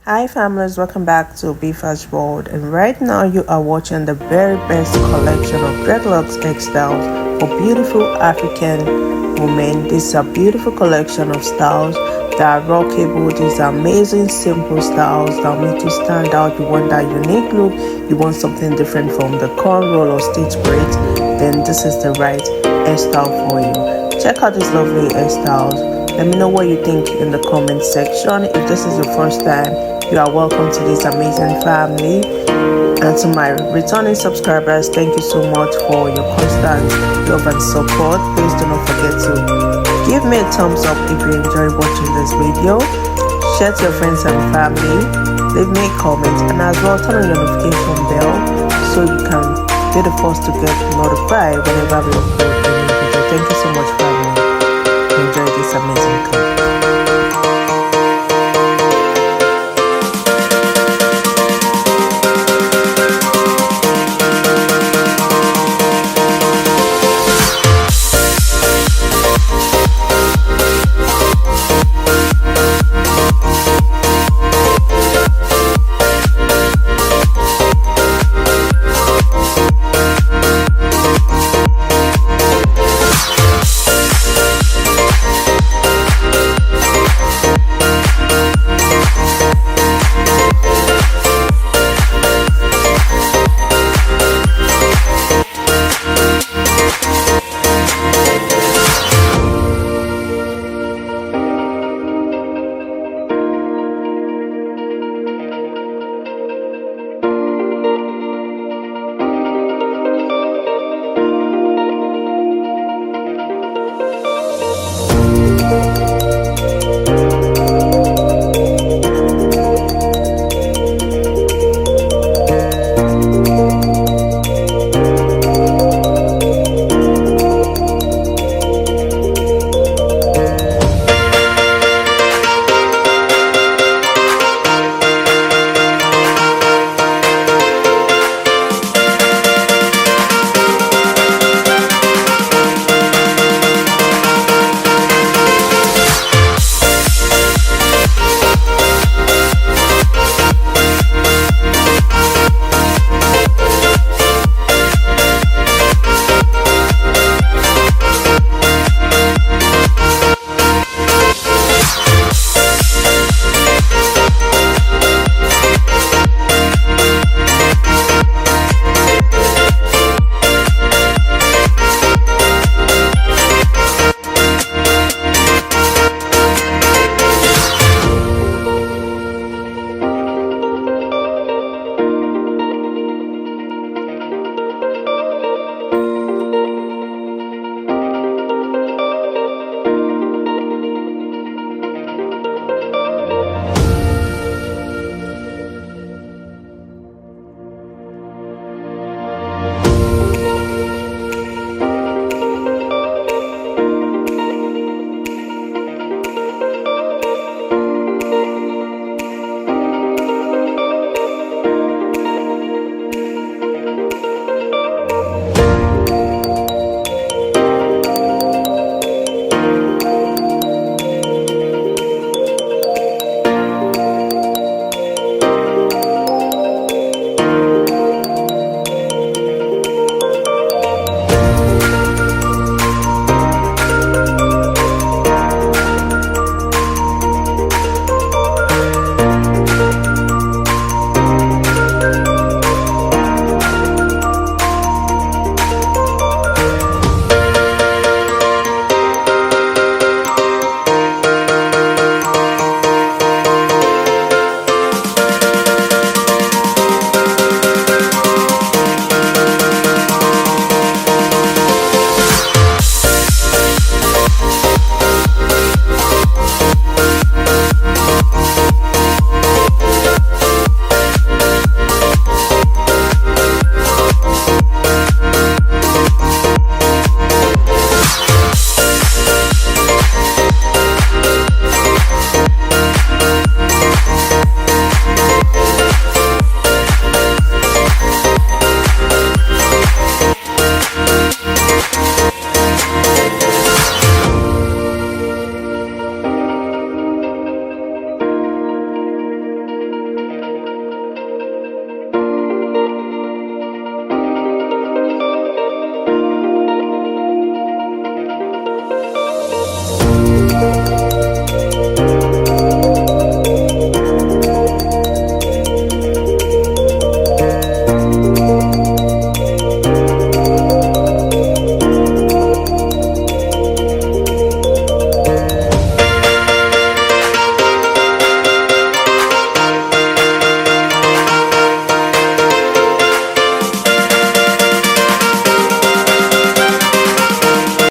Hi families, welcome back to BFASH world, and right now you are watching the very best collection of dreadlocks hairstyles for beautiful African women. This is a beautiful collection of styles that are rockable. These are amazing simple styles that will make you stand out. You want that unique look, you want something different from the cornrow or stitch braids, then this is the right hairstyle for you. Check out these lovely hairstyles. Let me know what you think in the comment section. If this is your first time, you are welcome to this amazing family. And to my returning subscribers, thank you so much for your constant love and support. Please do not forget to give me a thumbs up if you enjoy watching this video. Share to your friends and family. Leave me a comment, and as well turn on your notification bell so you can be the first to get notified whenever we upload a new video. Thank you so much, family. Enjoy this amazing